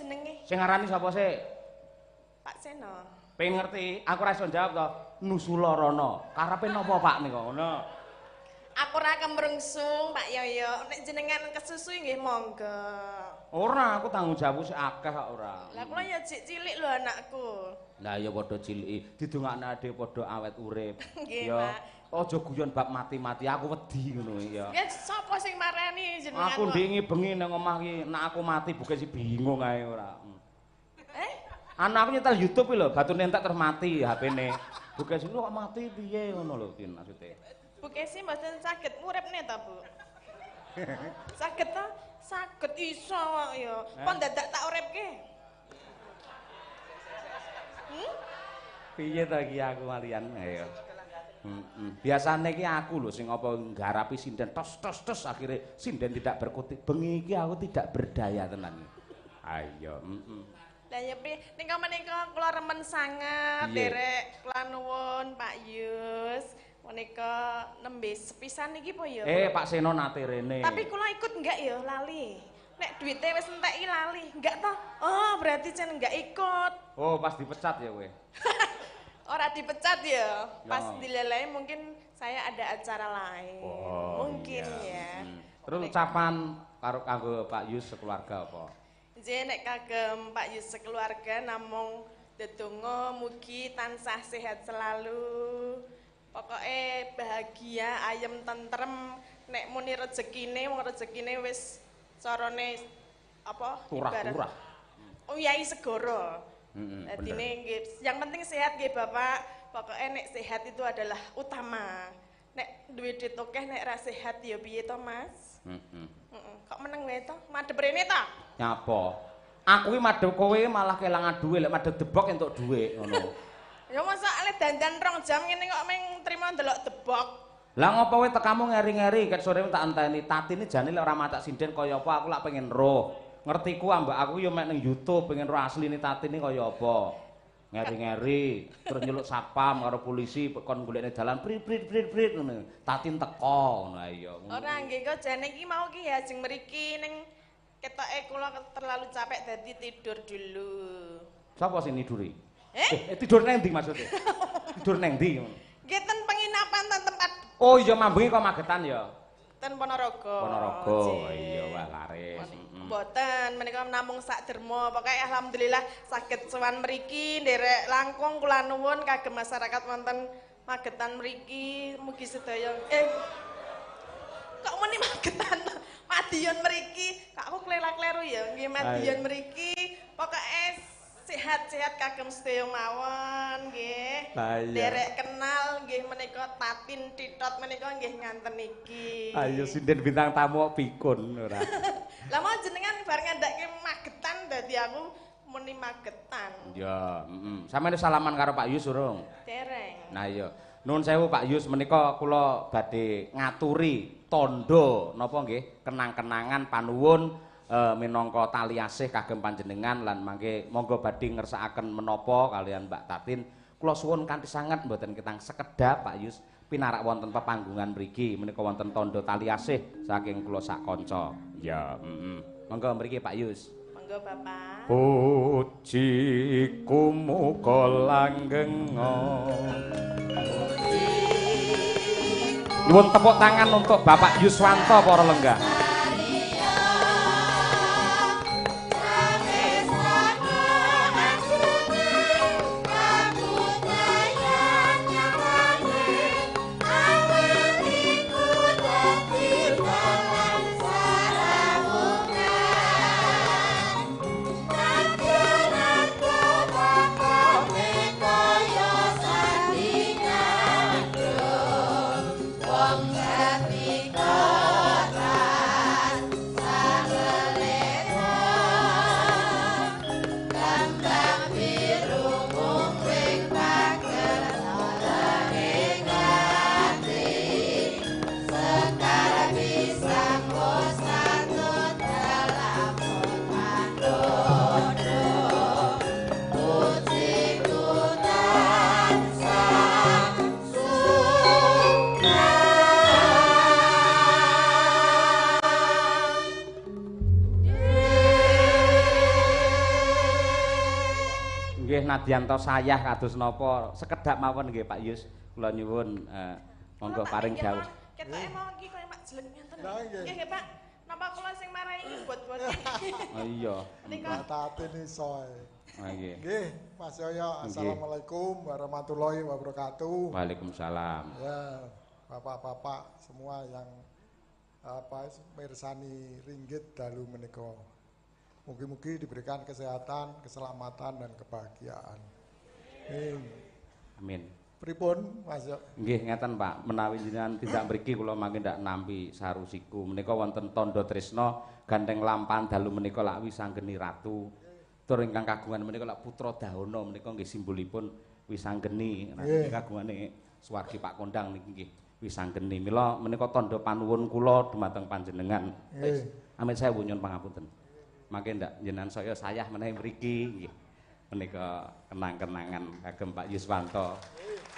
jenenge? Sing ngarani sapa sih? Pak Seno. Pengen ngerti, aku ora iso jawab to. Nusularana. Karepe napa Pak nika ngono? Aku ora kemrungsung Pak Yoyo. Nek jenengan kesusu nggih monggo. Ora, aku tanggung jawab sik akeh kok ora. Lah kula ya jek cilik lho anakku. Lah ya padha ciliki, didongakne ade padha awet urip. Nggih, Ya, Pak. aja guyon bab mati-mati, aku wedi ngono ya. Ya sapa sing marani jenengan? Aku ndingi bengi nang omah iki, nek aku mati bukan si bingung ae ora. Anak aku nyetel YouTube iki lho, batune entek terus mati HP-ne. Bukan sih kok mati piye ngono lho ki maksude. Bu Kesi mboten saged nguripne ta, Bu? Saged ta? Saged iso kok ya. Kok dadak tak uripke? Piye ta iki aku malian ayo. Biasane iki aku lho sing apa nggarapi sinden tos akhirnya sinden tidak berkutik. Bengi iki aku tidak berdaya tenan. Ayo, Lah ya piye nika menika kula remen sanget derek kula nuwun Pak Yus. Menika nembe sepisan iki po ya? Pak Seno nate rene. Tapi kula ikut enggak ya lali. Nek duwite wis entek iki lali, enggak toh? Oh, berarti jen enggak ikut. Oh, pas dipecat ya kowe. Ora dipecat ya. Pas dilelai mungkin saya ada acara lain. Oh, mungkin iya. ya. Terus ucapan karo kanggo Pak Yus sekeluarga apa? Nek kagem Pak Yus sekeluarga namung ndedonga mugi tansah sehat selalu. Pokoknya bahagia, ayem tentrem, nek muni rezekine, wong rezekine wis carane apa? Turah-turah. Uyai segoro. Dadine nggih, yang penting sehat nggih Bapak. Pokoknya nek sehat itu adalah utama. Nek duwe duit akeh nek ra sehat ya piye to, Mas? Kok meneng wae to? Madhep rene to? Nyapa? Aku iki madhep kowe malah kelangan duwe, lek madhep debok entuk dhuwit ngono. Ya masa ale dandan 2 jam ngene kok meng trimo ndelok debok. Lah ngopo kowe tekamu ngeri-ngeri ket sore tak enteni. Tatine jane lek ora matak sinden kaya apa aku lak pengen roh. Ngertiku ambek aku ya mek ning YouTube pengen roh asline Tatine kaya apa. Ngeri-ngeri terus nyeluk satpam karo polisi kon golekne dalan prit ngono. Tatin teko ngono ayo. Ora nggih kok jane iki mau ki ya jeng mriki ning ketoke kula terlalu capek dadi tidur dulu. Sapa sing niduri? Tidur nang ndi maksudnya? Tidur nang ndi? Nggih ten penginapan ten tempat. Oh iya mambengi kok magetan ya. Ten Ponorogo. Ponorogo. Iya wah laris. Mboten menika namung sak derma. Pokoke alhamdulillah saged sowan mriki nderek langkung kula nuwun kagem masyarakat wonten Magetan mriki mugi sedaya kok muni Magetan Madiun mriki kok aku kleru ya nggih Madiun mriki pokoke sehat-sehat kagem sedaya mawon nggih. Derek kenal nggih menika Tatin Titot menika nggih nganten iki. Ayo sinden bintang tamu pikun ora. Lah mau jenengan bar ngandake Magetan dadi aku muni Magetan. Ya, Sampeyan salaman karo Pak Yus urung? Dereng. Nah iya. Nuwun sewu Pak Yus menika kula badhe ngaturi tondo napa nggih kenang-kenangan panuwun minangka tali asih kagem panjenengan lan mangke monggo badhe ngersakaken menapa kalian Mbak Tatin kula suwun kanthi sanget mboten ketang sekedhap Pak Yus pinarak wonten pepanggungan mriki menika wonten tandha tali asih saking kula sak kanca ya monggo mriki Pak Yus monggo Bapak puji kumuga langgeng nyuwun tepuk tangan untuk Bapak Yuswanto para lenggah. Nggih Nadianto sayah kados napa sekedap mawon nggih Pak Yus. Kula nyuwun monggo paring dawuh. Ketoke mau iki koyo mak jelek ngenten. Lah, nggih. Nggih Pak. Napa kula sing marahi bot-bote? Oh iya. Mbak Tatin iso. Oh nggih. Nggih, Mas Yoyo, assalamualaikum warahmatullahi wabarakatuh. Waalaikumsalam. Ya, bapak-bapak semua yang mirsani ringgit dalu menika. Mugi-mugi diberikan kesehatan, keselamatan dan kebahagiaan. Amin. Pripun, Mas Yo? Nggih ngeten Pak, menawi jenengan tidak mriki kula mangke ndak nampi sarusiku. Menika wonten tandha tresna gandeng lampahan dalu menika lak wisanggeni ratu. Tur ingkang kagungan menika lak putra Dahana menika nggih simbolipun wisanggeni. Nah, niki kagungane Suwargi Pak Kondang niki nggih wisanggeni. Mila menika tandha panuwun kula dumateng panjenengan. Amit saya nyuwun pangapunten. Mangke ndak jenengan saya sayah menawi mriki nggih. Menika kenang-kenangan kagem Pak Yuswanto.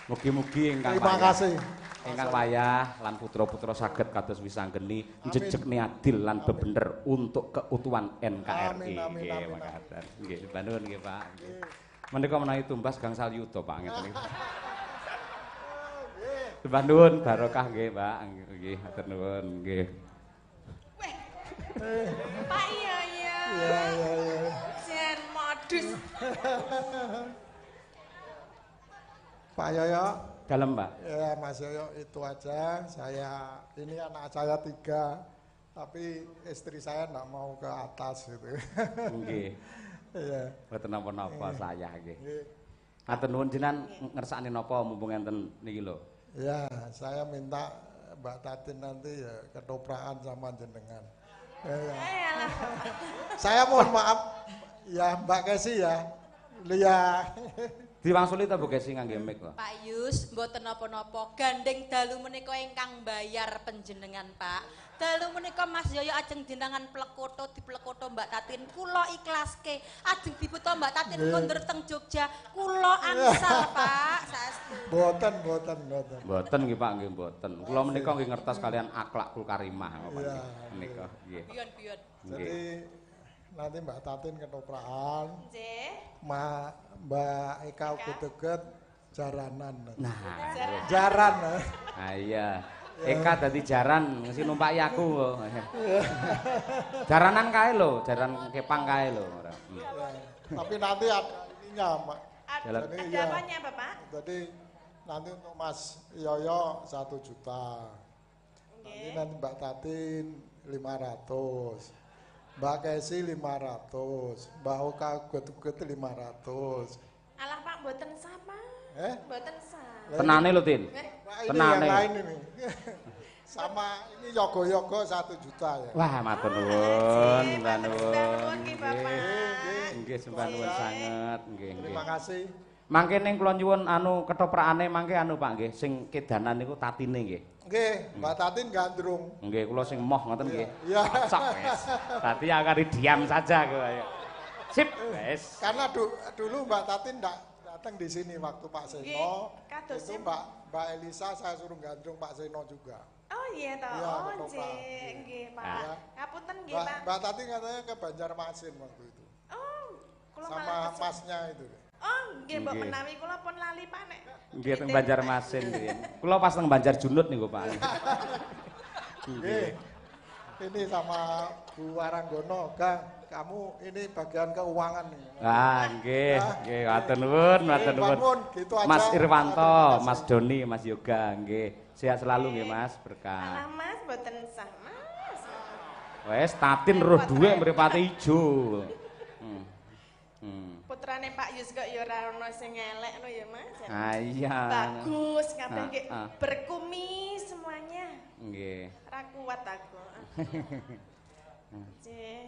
Mugi-mugi ingkang terima kasih. Ingkang wayah lan putra-putra saged kados wisanggeni njejekne adil lan bebener untuk keutuhan NKRI. Nggih, makaten. Nggih, nuwun nggih Pak. Menika menawi tumbas gangsal yuda Pak ngeten iki. Sembah nuwun barokah nggih, Pak. Nggih, matur nuwun nggih. Pak iya. Iya. Jen modus. Pak Yoyo. Dalem, Pak. Ya, Mas Yoyo itu aja. Ini anak saya 3, tapi istri saya enggak mau ke atas gitu. Nggih. Iya. Mboten napa-napa saya nggih. Nggih. Matur nuwun jenengan ngersakne napa mumpung enten niki lho. Ya, saya minta Mbak Tatin nanti ya ketoprakan sama jenengan. Ya. Saya mohon maaf ya Mbak Kesi ya. Lihat. Diwangsuli ta Bu Kesi ngangge mic kok. Pak Yus, mboten napa-napa, gandeng dalu menika ingkang bayar panjenengan, Pak. Dalu menika Mas Yoyo ajeng jenengan plekoto diplekoto Mbak Tatin, kula ikhlaske. Ajeng dibuta Mbak Tatin kondur teng Jogja, kula angsal, Pak. Saestu. Boten. Mboten nggih Pak, nggih mboten. Kula menika nggih ngertos kalian akhlakul karimah Pak Iya. menika nggih. Pion-pion. Jadi nanti Mbak Tatin ketoprakan, Nggih. Mbak Eka uget-uget jaranan. Nah, Jaran. ah iya. Eka dadi jaran mesti numpaki aku. Jaranan kae lho, jaran kepang kae lho. Tapi nanti ada ininya, Mbak. Ada apanya, Bapak? Jadi nanti untuk Mas Yoyo 1 juta. Nanti Mbak Tatin 500. Mbak Kesi 500. Mbak Oka uget-uget 500. Alah Pak, mboten sama. Mboten sama. Tenane lho, Tin. Nah, ini Tenane. yang lain ini. Sama ini yogo-yogo 1 juta ya. Wah, matur nuwun, mbah nuwun. Nggih, Bapak. Nggih, sembah nuwun sanget, nggih, nggih. Terima kasih. Mangke ning kula nyuwun anu ketoprakane mangke anu Pak nggih, sing kedanan niku tatine nggih. Nggih, Mbak Tatin gandrung. Nggih, kula sing moh ngoten nggih. Iya. Cocok wis. Tadi akan diam saja kok ayo. Sip, wis. Karena dulu Mbak Tatin datang di sini waktu Pak Seno. Nggih, kados Itu Mbak Elisa saya suruh gandrung Pak Seno juga. Oh iya toh. Iya, Oh ketoprak. nggih, Pak. Ya. Ngapunten nggih, Pak. Mbak Tatin katanya ke Banjarmasin waktu itu. Oh, kula Sama malah masnya itu. Oh, nggih mbok Nggih. menawi kula pun lali Pak nek. Nggih teng Banjarmasin nggih. Kula pas teng Banjarjunut niku Pak. Nggih. Ini sama Bu Waranggono, kamu ini bagian keuangan nih. Ah, nggih, nggih, matur nuwun, matur nuwun. Bangun, gitu aja. Mas Irwanto, Terima kasih. Mas Doni, Mas Yoga, nggih. Sehat selalu nggih Mas, Alah berkah. Mas mboten sah, Mas. Wes Tatin roh dhuwit mripate ijo. Putrane Pak Yus kok ya ora ono sing elek lho ya, Mas. Ah iya. Bagus, kabeh nggih Ah, ah. berkumis semuanya. Nggih. Ora kuat aku. Nggih.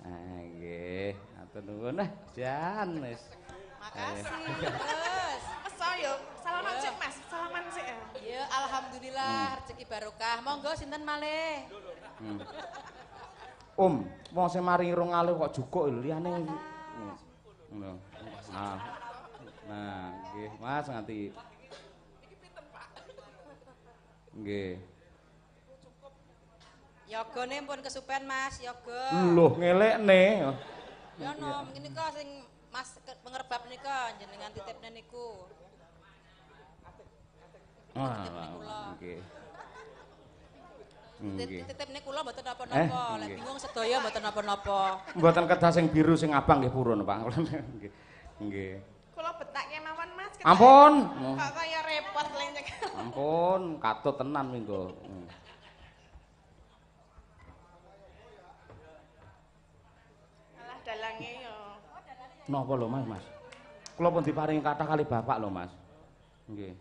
Ah nggih, matur nuwun jan wis. Makasih. Terus. Mas yo salaman sik, Mas. Salaman sik ya. Ya, alhamdulillah rezeki barokah. Monggo sinten malih? Wong sing mari irung alih kok jukuk lho liyane. Ngono. Nah, nggih, Mas nganti. Nggih. Yogane pun kesupen Mas, yoga. Loh, ngelekne. Ya no, ngene kok sing Mas pengerbab nika jenengan titipne niku. Nggih. Nggih. Titipne kula mboten napa-napa, lek bingung sedaya mboten napa-napa. Mboten kedah sing biru sing abang nggih purun, Pak. Nggih. Nggih. Kula betake mawon Mas. Ampun. Kok kaya repot lenceng. Ampun, katut tenan minggo. Alah dalange yo. Napa lho Mas, Mas? Kula pun diparingi kathah kali Bapak lho, Mas. Nggih.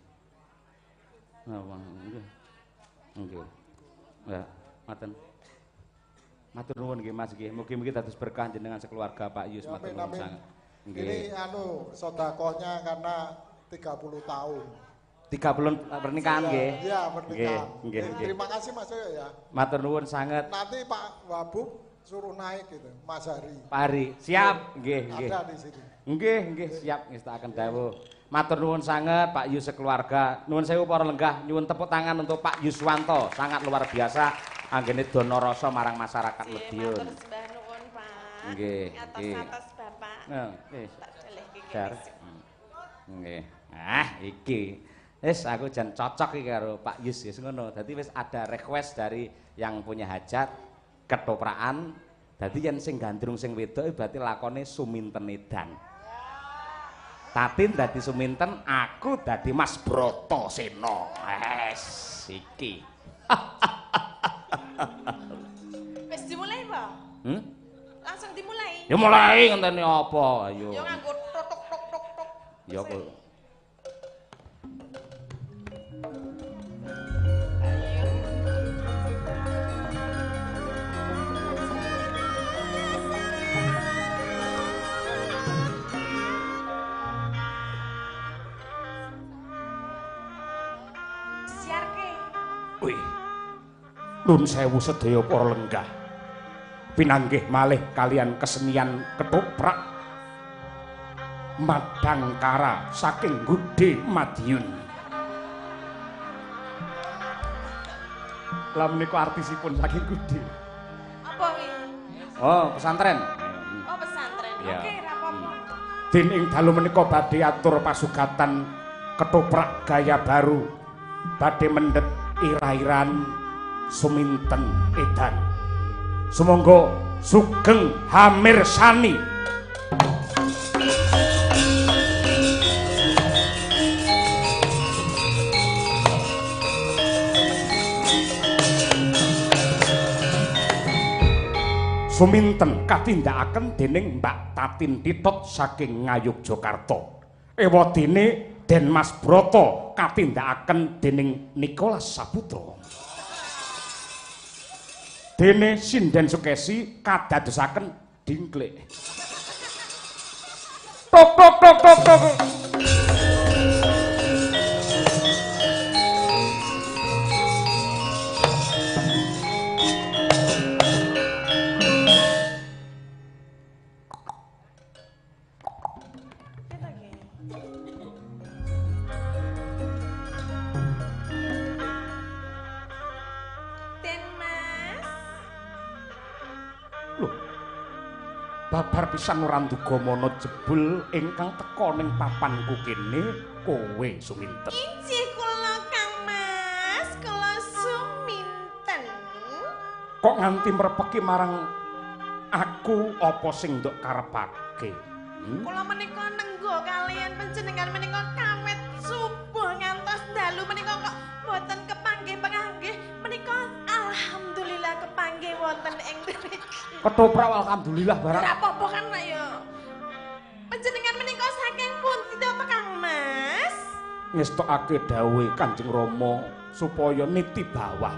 Napa nggih. Nggih. Ya, maten. Matur nuwun nggih Mas nggih. Mugi-mugi dados berkah jenengan sekeluarga Pak Yus matur nuwun sanget. Ini sedekahnya karena 30 tahun. 3 bulan pernikahan nggih. Iya, pernikahan. Nggih. Terima kasih Mas Yoyo ya. Matur nuwun sanget. Nanti Pak Wabub suruh naik gitu, Mas Hari. Pak Ari, siap nggih, nggih. Ada di sini. Nggih, siap ngestakaken dawuh. Matur nuwun sanget Pak Yus sekeluarga. Nuwun sewu para lenggah, nyuwun tepuk tangan untuk Pak Yuswanto, sangat luar biasa anggene dono rasa marang masyarakat Madiun. Matur sembah nuwun Pak. Nggih, nggih. Atas Bapak. Nggih. Tak delehke Jar. kene. Nggih. Iki. Wis aku jan cocok iki karo Pak Yus wis ngono. Dadi wis ada request dari yang punya hajat ketoprakan. Dadi yen sing gandrung sing wedok berarti lakone Suminten Edan. Tatin dadi Suminten, aku dadi Mas Broto Seno. Wes iki. Wis dimulai, Pak? Langsung dimulai. Ya mulai ngenteni apa? Ayo. Ya nganggo tok tok tok tok tok. Ya kok. Wih, nun sewu sedaya para lenggah pinanggih malih kalian kesenian ketoprak Madangkara saking Gude Madiun. Lah menika artisipun saking Gude. Apa wi? Oh, pesantren. Oh, pesantren. Ya. Oke, ra apa-apa. Dening dalu menika badhe atur pasugatan ketoprak gaya baru badhe mendhet irairan Suminten Edan. Sumangga sugeng hamirsani. Suminten katindakaken dening Mbak Tatin Titot saking Ngayogyakarta. Ewadene Den Mas Broto katindakaken dening Nicholas Saputra. Dene Sinden Sukesi kadadosaken Dingklik. Tok tok tok tok tok. Babar pisan Randuga Mana jebul ingkang teka ning papanku kene kowe Suminten. Injih kula Kang Mas, kula Suminten. Kok nganti mrepeki marang aku apa sing nduk karepake? Kula menika nenggo kalian panjenengan menika kawit subuh ngantos dalu menika kok boten kepanggih penganggih menika alhamdulillah kepanggih wonten ing mriki. Ketoprak alhamdulillah barang. Ora apa-apa kan Pak ya. Panjenengan menika saking pundi to Kang Mas? Ngestokake dawuhe Kanjeng Rama supaya niti bawah.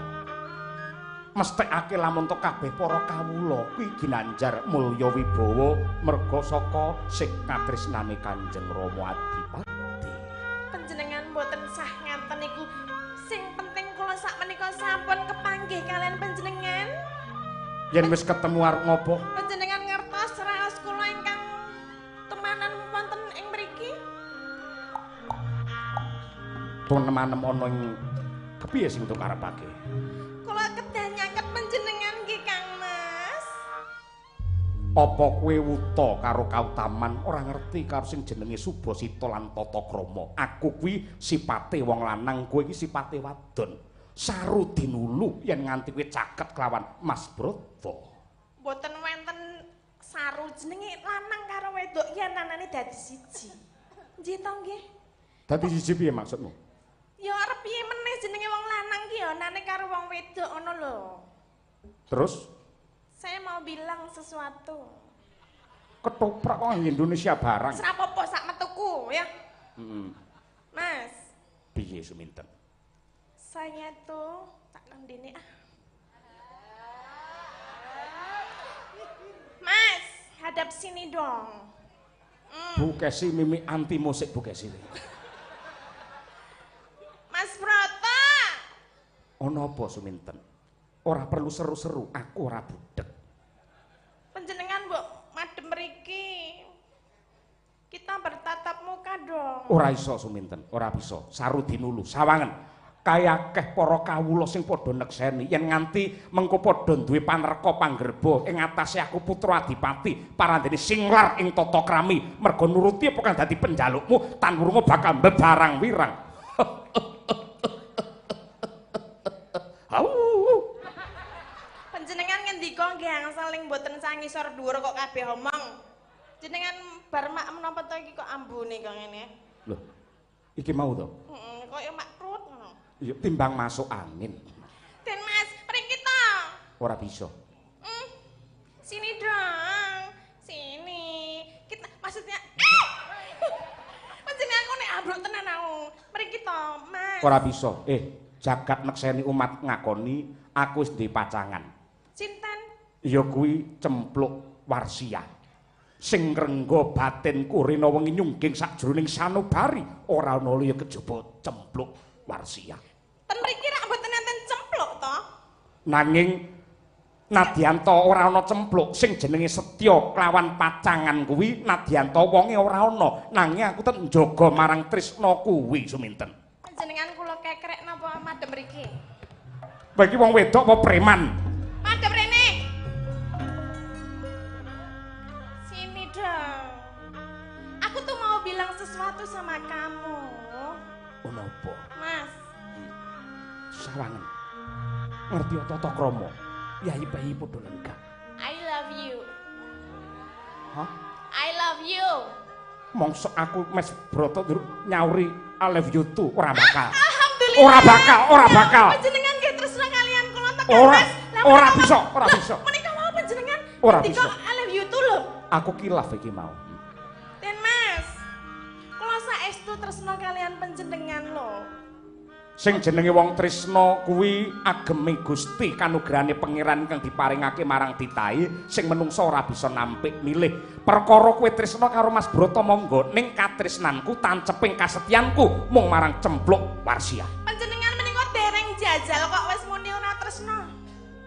Mesthekake lamun to kabeh para kawula kuwi ginanjar mulya wibawa merga saka sing katresnane Kanjeng Rama Adipati. Panjenengan mboten sah ngaten niku. Sing penting kula sakmenika sampun kepanggih kalian panjenengan. Yen wis ketemu arep ngopo? Panjenengan ngertos raos kula ingkang temanan wonten ing mriki? Temanem ana ing kepiye sing to karepake? Kula kedah nyaket panjenengan nggih Kang Mas. Apa kowe wuta karo kautaman ora ngerti karo sing jenenge Subasita lan Tatakrama? Aku kuwi sipate wong lanang, kowe iki sipate wadon. Saru dinulu yen nganti kowe caket kelawan Mas Brata. Mboten wonten saru jenenge lanang karo wedok yen anane dadi siji. Nggih to nggih? Dadi siji piye maksudmu? Ya arep piye meneh jenenge wong lanang ki ya anane karo wong wedok ngono lho. Terus Saya mau bilang sesuatu. ketoprak kok Indonesia barang. Serap apa sak metuku ya? Mas, Piye Suminten? saya tuh tak ngendini Mas, hadap sini dong. Bu Kesi mimi anti musik Bu Kesi. Mas Broto. Ono apa Suminten? Ora perlu seru-seru, aku ora budek. Panjenengan mbok madem mriki. Kita bertatap muka dong. Ora iso Suminten, ora bisa. Saru dinulu, sawangen. Kaya akeh para kawula sing padha nekseni yen nganti mengko padha duwe panerka panggerba ing atase aku putra adipati parandene singlar ing tata krami merga nuruti apa kang dadi penjalukmu tan wurunga bakal mbebarang wirang. Panjenengan ngendika nggih angsaling mboten sangisor dhuwur kok kabeh omong. Jenengan bar mak menapa to iki kok ambune kok ngene? Lho, iki mau to? Heeh, kaya makrut ngono. Ya timbang masuk angin. Den Mas, mriki to. Ora bisa. Sini dong. Sini. Kita maksudnya panjenengan kok nek ambruk tenan aku. Mriki to, Mas. Ora bisa. Jagat nekseni umat ngakoni aku wis duwe pacangan. Sinten? Ya kuwi Cempluk Warsia. Sing ngrengga batinku rena wengi nyungging sajroning sanubari ora ana liya kejaba Cempluk Warsia. Ten mriki rak mboten enten cempluk to? Nanging nadyanto ora ana cempluk sing jenenge Setya kelawan pacangan kuwi nadyanto wonge ora ana nanging aku tet njaga marang tresna kuwi Suminten. Panjenengan kula kekrek napa madhep mriki? Kowe iki wong wedok apa preman? Madhep rene. Sini dong. Aku tuh mau bilang sesuatu sama kamu. Ono apa? Mas, Sawangen. Ngerti tata krama. Yayi-bayi padha lenggah. I love you. Hah? I love you. Mongso aku Mas Broto nyauri I love you too ora bakal. Alhamdulillah. Ora bakal. Panjenengan nggih tresna kalian kula tekan Ora. Mas. Ora bisa, ora bisa. Menika mau panjenengan Ora ngendika bisa. I love you too lho. Aku kilaf iki mau. Den Mas. Kula saestu tresna kalian panjenengan lho. Sing jenenge wong tresna kuwi ageme Gusti kanugrahane pangeran kang diparingake marang titahe sing menungsa ora bisa nampik milih. Perkara kowe tresna karo Mas Broto monggo ning katresnanku tanceping kasetyanku mung marang Cempluk Warsia. Panjenengan menika dereng jajal kok wis muni ora tresna.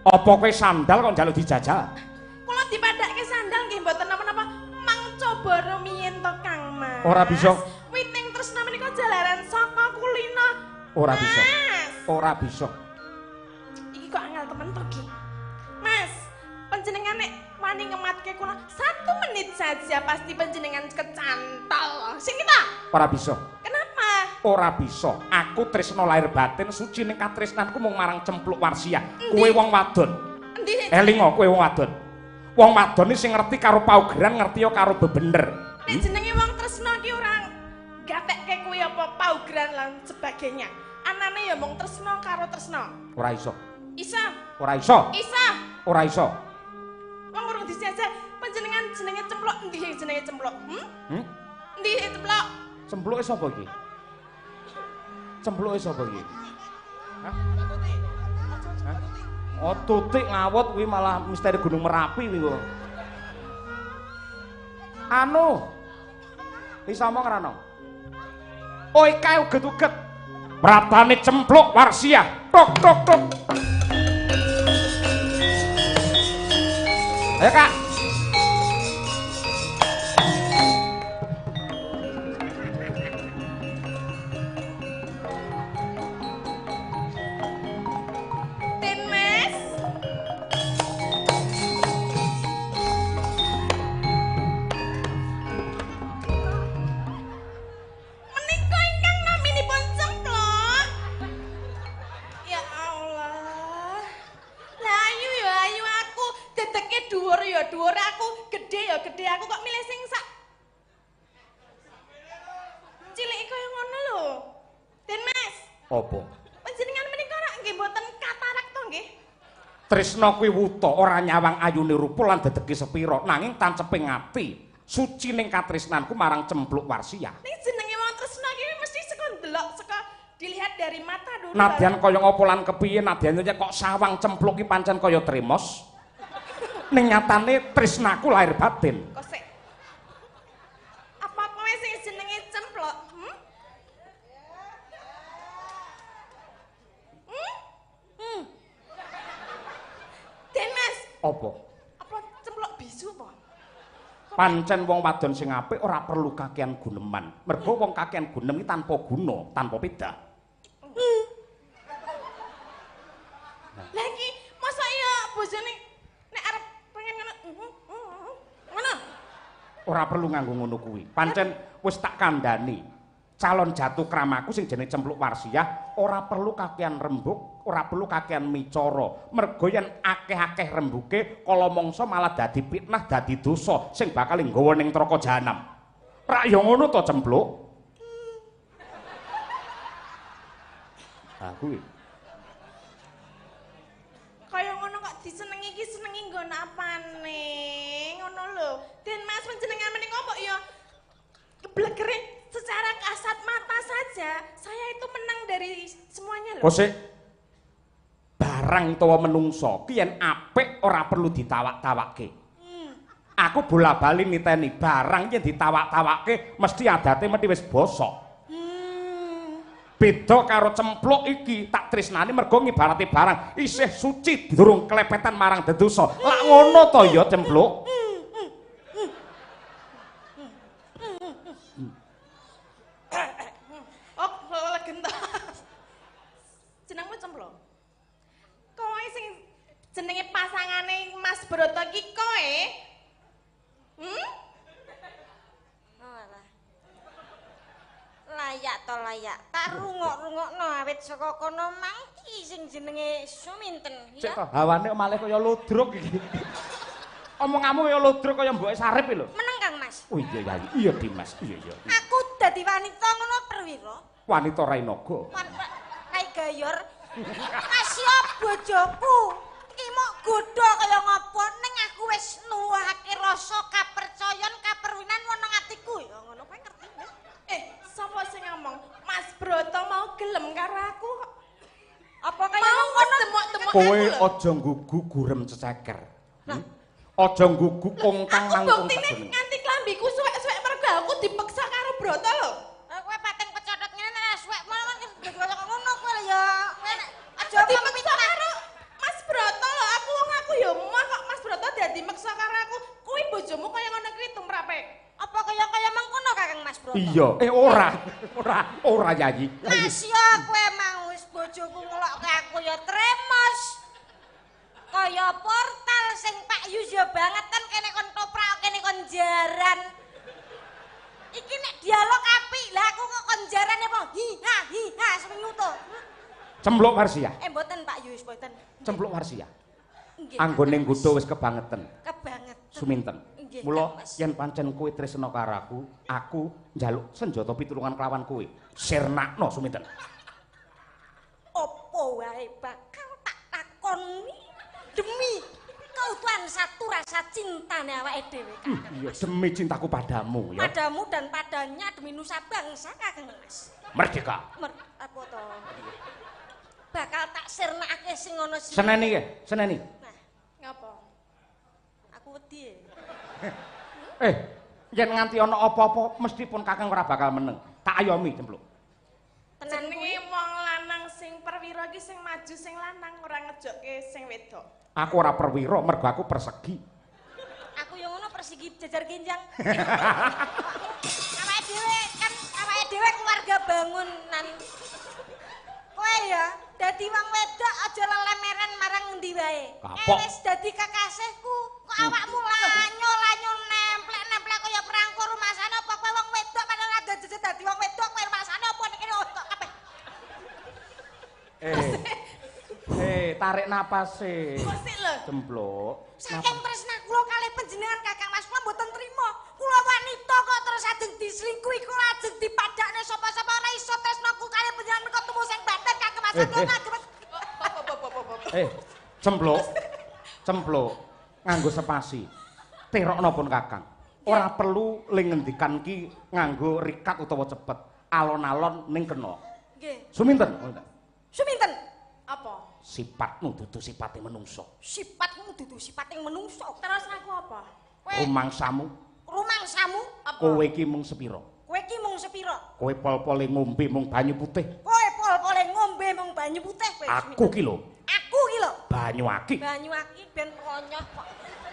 Apa kowe sandal kok njaluk dijajal? Kula dipadhakke sandal nggih mboten napa-napa mangcoba rumiyin to Kang Mas. Ora bisa. Witing tresna menika jalaran saka kulina. Ora bisa. Mas. Ora bisa. Iki kok angel temen to Ki. Mas, panjenengan nek wani ngematke kula 1 menit saja pasti panjenengan kecantol. Sing kita. Ora bisa. Kenapa? Ora bisa. Aku tresna lahir batin suci ning katresnanku mung marang Cempluk Warsia. Kowe wong wadon. Endi? Elinga kowe wong wadon. Wong wadon iki sing ngerti karo paugeran, ngerti yo karo bebener. Nek jenenge wong tresna ki ora gatekke kuwi apa paugeran lan sebagainya. Anane ya mung tresna karo tresna. Ora iso. Isa. Ora iso. Isa. Ora iso. Wong urung dijajal panjenengan jenenge Cempluk endi jenenge Cempluk? Endi Cempluk? Cempluke sapa iki? Cempluke sapa iki? Hah? Oh, Tutik ngawut kuwi malah misteri Gunung Merapi kuwi kok. Anu. Bisa omong rano. Oi kae uget-uget. Pratane Cempluk Warsia. Tok tok tok. Ayo Kak. Den Mas. aku kok milih sing sak cilik kaya ngono lho. Den Mas. Apa? Panjenengan menika rak nggih mboten katarak to nggih? Tresna kuwi wuta ora nyawang ayune rupa lan dedegi sepira nanging tanceping ati. Suci ning katresnanku marang Cempluk Warsiah. Ning jenenge wong tresna iki mesti saka ndelok saka dilihat dari mata dulu. Nadyan kaya ngapa lan kepiye nadyan kok sawang Cempluk iki pancen kaya tremos. Ning nyatane tresnaku lahir batin. Kok sik. Apa kowe sing jenenge Cempluk? Den Mas. Apa? Apa Cempluk bisu apa? Pancen wong wadon sing apik ora perlu kakean guneman. Mergo wong kakean gunem iki tanpa guna, tanpa pedah. Lah iki masa iya bojone nek arep pengen ngono. Ngono. Ora perlu nganggo ngono kuwi. Pancen wis tak kandhani. Calon jatuh kramaku sing jenenge Cempluk Warsiah ora perlu kakean rembug, ora perlu kakean micara. Mergo yen akeh-akeh rembuke kala mangsa malah dadi fitnah, dadi dosa sing bakal nggawa ning neraka jahanam. Rak ya ngono to Cempluk? Ah kuwi. Kaya ngono kok disenengi iki senengi nggon apane? Ngono lho. Den Mas panjenengan menika kok ya keblegere secara kasat mata saja saya itu menang dari semuanya loh. Kosek barang utawa menungso ki yen apik ora perlu ditawak-tawakke. Aku bola-bali niteni barang yen ditawak-tawakke mesti adate mesti wis bosok. Beda karo Cempluk iki tak tresnani mergo ngibarati barang isih suci durung kelepetan marang dedosa. Lak ngono to ya Cempluk. Oh, legenda. Jenengmu Cempluk. Kowe sing jenenge pasangane Mas Broto iki kowe? Alah. Layak to layak. Tak rungok-rungokno awit saka kono mang iki sing jenenge Suminten Cek ya. to hawane malih kaya ludruk iki. Omonganmu kaya ludruk kaya mboke sarip lho. Meneng Kang Mas. Oh iya ya, iya Dimas, iya. Aku dadi wanita ngono perwira. Wanita Rainaga. Kayak gayor. Kasih bojoku. Iki mok godho kaya ngopo ning aku wis nuwuhake rasa kapercayan kaperwinan ana atiku ya ngono kowe ngerti ya? Sapa sing ngomong? Mas Broto mau gelem karo aku kok. Apa kaya Mau ngono demok-demok Kowe aku lho. aja nggugu gurem ceceker. Aja nggugu kongkang Aku langkung buktine sakjane. nganti klambiku suwek-suwek mergo aku dipeksa karo Broto lho. Kowe pating pecotot ngene nek suwek ngono ngono kowe ya. Aja Dipeksa karo Mas Broto lho. Aku ya emah kok Mas Broto dadi meksa karo aku. Kuwi bojomu kaya ngono kuwi tumrape. apa kaya mengkono Kakang Mas Broto? Iya, ora Yayi. Mas ya kowe mau wis bojoku ngelokke aku ya tremos. Kaya portal sing Pak Yus ya bangetan kene kon toprak kene kon jaran. Iki nek dialog apik lah aku kok kon jaran apa hiha semenu to. Cempluk Warsiah. Mboten Pak Yus mboten. Cempluk Warsiah. Nggih. Anggone nggodha wis kebangetan. Kebangetan. Suminten. Nggih, Mula Kang Mas. yen pancen kowe tresna karo aku njaluk senjata pitulungan kelawan kowe. Sirnakno Suminten. Apa wae bakal tak takoni demi keutuhan satu rasa cintane awake dhewe Kakang Iya, Mas. demi cintaku padamu ya. Padamu dan padanya demi nusa bangsa Kakang Mas. Merdeka. Apa to? Bakal tak sirnakake sing ana sing. Seneni ya, seneni. Nah, Ngapa? aku wedi. Yen nganti ana apa-apa mestipun Kakang ora bakal meneng. Tak ayomi Cempluk. Tenan kuwi Jenenge wong lanang sing perwira iki sing maju sing lanang ora ngejokke sing wedok. Aku ora perwira mergo aku persegi. aku yang ngono persegi jajar genjang. Awake dhewe keluarga bangunan. Kowe ya dadi wong wedok aja lelemeran marang endi wae. Kapok. Wis dadi kekasihku. Kok awakmu lanyo nemplek kaya perangko rumasane apa kowe wong wedok padahal ada jejet dadi wong wedok kowe rumasane apa nek kene otok kabeh. Tarik napas e. Kok sik lho. Cempluk. Saking tresna kula kalih panjenengan Kakang Mas kula mboten trima Cempluk. Cempluk nganggo spasi. Terokno pun Kakang. Ora perlu ling ngendikan ki nganggo rikat utawa cepet. Alon-alon ning kena. Nggih. Suminten? Suminten? Apa? Sifatmu dudu sipate menungso. Sifatmu dudu sipating menungso. Terus aku apa? Rumangsamu. Rumangsamu? Apa? Kowe iki mung sepira? Kowe iki mung sepira? Kowe pol-pole ngombe mung banyu putih. Kowe pol-pole ngombe mung banyu putih kowe. Aku ki lho. Aku ki lho. Banyu aki. Banyu aki ben ronyoh kok.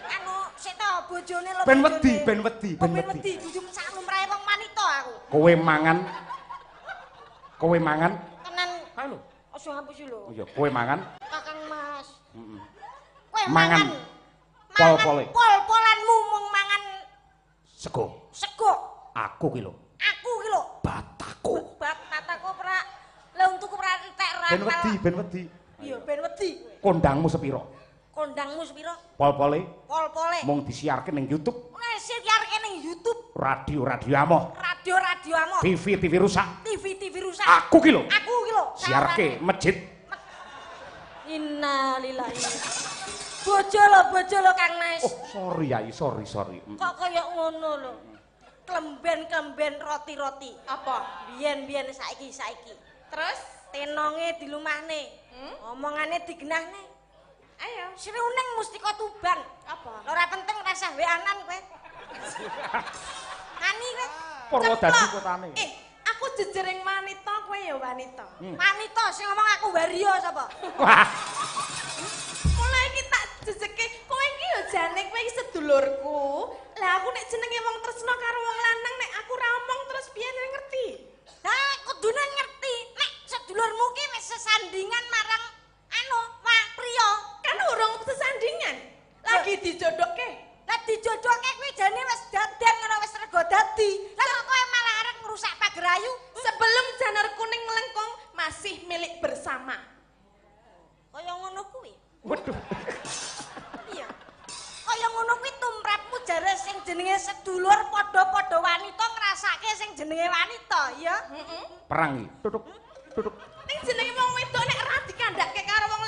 Anu sik to bojone lho. Ben wedi, ben wedi, ben Ben wedi. wedi dudu sak lumrahe wong wanita aku. Kowe mangan. Kowe mangan. Tenan. Ayo lho. Ojo ngapus lho. Oh iya, kowe mangan. Kakang Mas. Heeh. Kowe Mangan. mangan. Pol-pole. Pol-polanmu mung mangan Sego. sego. Aku ki lho. Aku ki lho. Bataku. Bab tataku pra lha untukku pra entek ra. Ben wedi, ben wedi. Iya, ben wedi. Kondangmu sepira? Kondangmu sepira? Pol-pole Pol-pole. mung disiarke ning YouTube. Wis siarke ning YouTube, Radio amoh. radio amoh. TV rusak. TV rusak. Aku ki lho. Aku ki lho. Siarke masjid. Innalillahi. Bojo lo Kang Mas. Oh, sorry Yai, sorry. Kok kaya ngono lho. Klemben roti-roti. Apa? Biyen saiki. Terus? Tenonge dilumahne. Omongane digenahne. Ayo. Sriuning mustika tuban. Apa? Ora penting rasah weanan kowe. Ani kowe. Purwodadi kotane. Aku jejering wanita, kowe ya wanita. Wanita sing ngomong aku wario sapa? Wah, Mulai iki tak jejeke, kowe iki ya jane kowe iki sedulurku. Lah aku nek jenenge wong tresno karo wong lanang nek aku ra omong terus piye nek ngerti? Lah kudune ngerti nek sedulurmu ki wis sesandingan marang anu wah priya. Kan urung sesandingan. Lagi dijodohke. Lah dijodohke kuwi jane wis daden ngono wis rego dadi. Lah kok kowe malah arep ngrusak pagerayu? Sebelum janur kuning melengkung masih milik bersama. Kaya ngono kuwi. waduh. Iya. Kaya ngono kuwi tumrapmu jare sing jenenge sedulur padha-padha wanita ngrasake sing jenenge wanita, ya. Perang iki. Duduk. Ning jenenge wong wedok nek ora dikandhake karo wong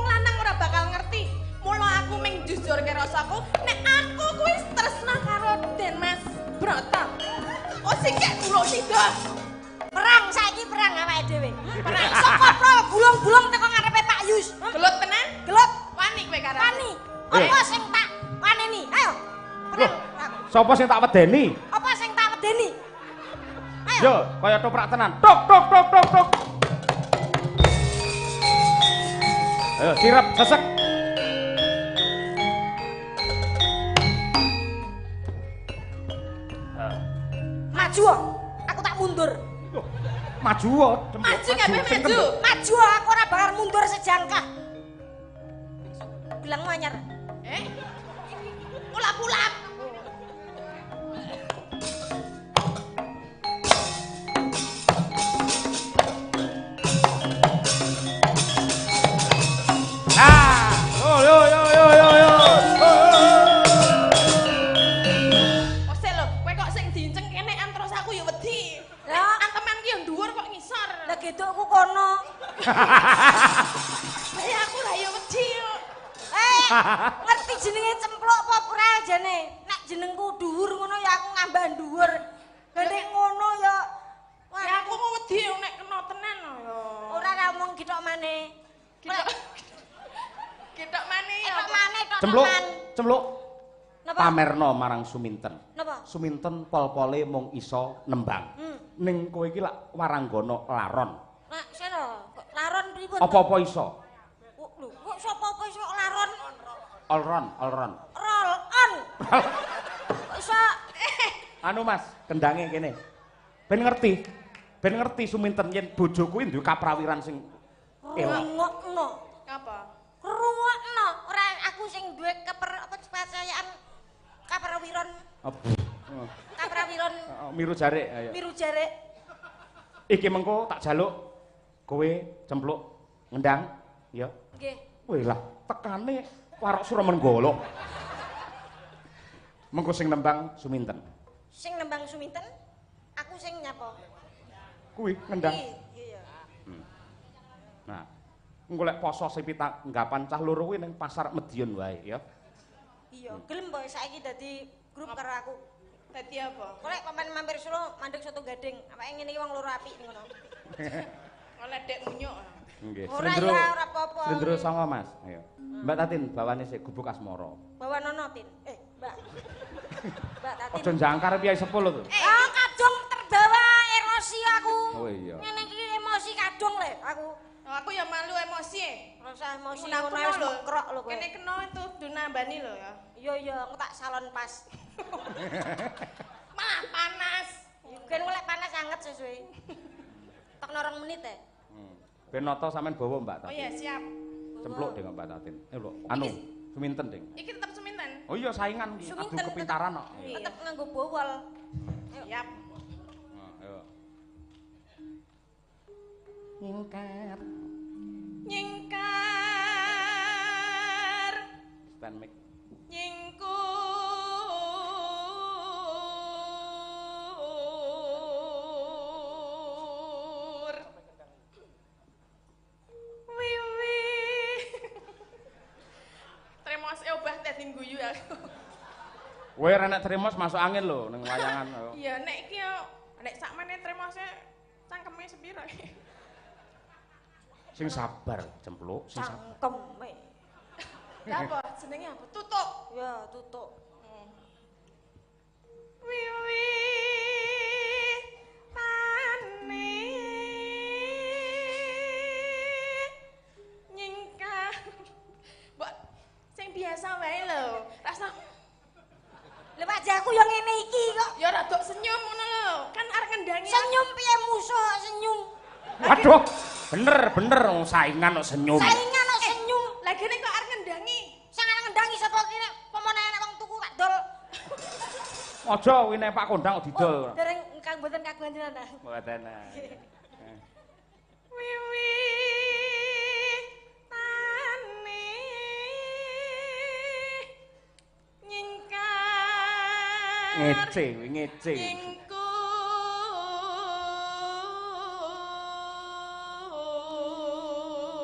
lanang ora bakal ngerti. Mula aku ming jujurke rasaku, nek aku kuwi tresna karo Den Mas Broto. Oh singkek kulo sida. Perang saiki perang awake dhewe. Perang saka prol gulung-gulung teko ngarepe Pak Yus. Gelut tenan? Gelut Wani kowe karo. wani. Apa sing tak waneni? Ayo. Perang. Sapa sing tak wedeni? Apa sing tak wedeni? Ayo. Yo, kaya toprak tenan. Tok. Ayo, sirap, sesek. Maju. Aku tak mundur. Maju wae. Maju kabeh maju. Maju aku ora bakal mundur sejangkah. Bilangmu anyar. Pulap-pulap. Yo. Ose lho, kowe kok sing diinceng kenekan terus aku ya wedi. Lah. Angkeman ki ya dhuwur kok ngisor. Lah gedokku kono. Lah aku ra ya wedi. Ngerti jenenge cempluk apa ora jane? Nek jenengku dhuwur ngono ya aku ngambah dhuwur. Nek ngono ya Ya aku mau wedi nek kena tenan ya. ora ra omong gitok maneh. Ketok maneh ya. Tok maneh tok Cempluk. teman. Napa? Pamerno marang Suminten. Napa? Suminten pol-pole mung iso nembang. Ning kowe iki lak waranggana laron. Nak sira, laron pripun? Apa-apa iso. Lho, kok sapa apa iso laron? Allron. Roll on. Kok iso Anu Mas, kendange kene. Ben ngerti Suminten yen bojo kuwi duwe kaprawiran sing elok. rungokno. Apa? Rungokno, ora aku sing duwe kepercayaan kaprawiran. Kaprawiran Miru jare ayo. miru jare. Iki mengko tak jaluk kowe cempluk ngendang ya. Nggih. Weh lah tekane warok Suramenggala. Mengko sing nembang Suminten. Sing nembang Suminten, aku sing nyapa? Kuwi ngendang. Iya. Nah, engko lek poso sepitanggapan cah loro kuwi ning pasar Medion wae ya. Iya, gelem mbok saiki dadi grup karo aku. Dadi apa? Kok lek pamane mampir Solo mandeg soto gading, awake ngene iki wong loro apik ngono. Oleh dek munyuk. Nggih. Ora ya, ora apa-apa. Slendro songo, Mas. Ayo. Mbak Tatin, bawane sik gubuk asmara. Bawa nono Tin. Mbak. Mbak Tatin. Aja jangkar piye sepuluh to. Kadung terbawa emosi aku. Oh iya. Ngene iki emosi kadung le aku. Aku ya malu emosi. Ora usah emosi Ngono ngono wis lho. mekrok lho kowe. Kene kena itu dunambani lho ya. Iya, aku tak salon pas. Malah panas. Kan lek panas anget sesuai. Tok 2 menit ya. Ben nata sampean bawa Mbak Tatin. Oh iya, siap. Cempluk dengan Mbak Tatin. Lho, anu, suminten, Ding. Iki tetep seminten. Oh iya saingan iki, adu Suminten, kepintaran kok. Tetep nganggo bowol. Siap. Nah, ayo. Nyingkar. Nyingkar. Stand mic. Nyingkur. Wiwi. Tremos obah dadi guyu aku. Kowe ora nek tremos masuk angin lho ning wayangan. Ayo. Iya, nek iki yo nek sakmene tremose cangkeme sepiro iki? Sing sabar, Cempluk, sing sabar. Cangkeme. Ya apa jenenge apa? Tutuk. Ya, tutuk. Wiwi tane nyingkar. Mbok sing biasa wae lho. Rasa Lha wajahku yo ngene iki kok. ya rada senyum ngono lho. Kan arep ngendangi. Senyum piye musuh senyum. Waduh, bener saingan kok senyum. Saingan kok senyum. Lah gene kok arep ngendangi. Sing arep ngendangi sapa kene pemene enek wong tuku tak dol. Aja kuwi nek Pak Kondang kok didol. Dereng kang mboten kagungan jenengan. Mboten. Wiwi tane nyingkar. Ngece, ngece.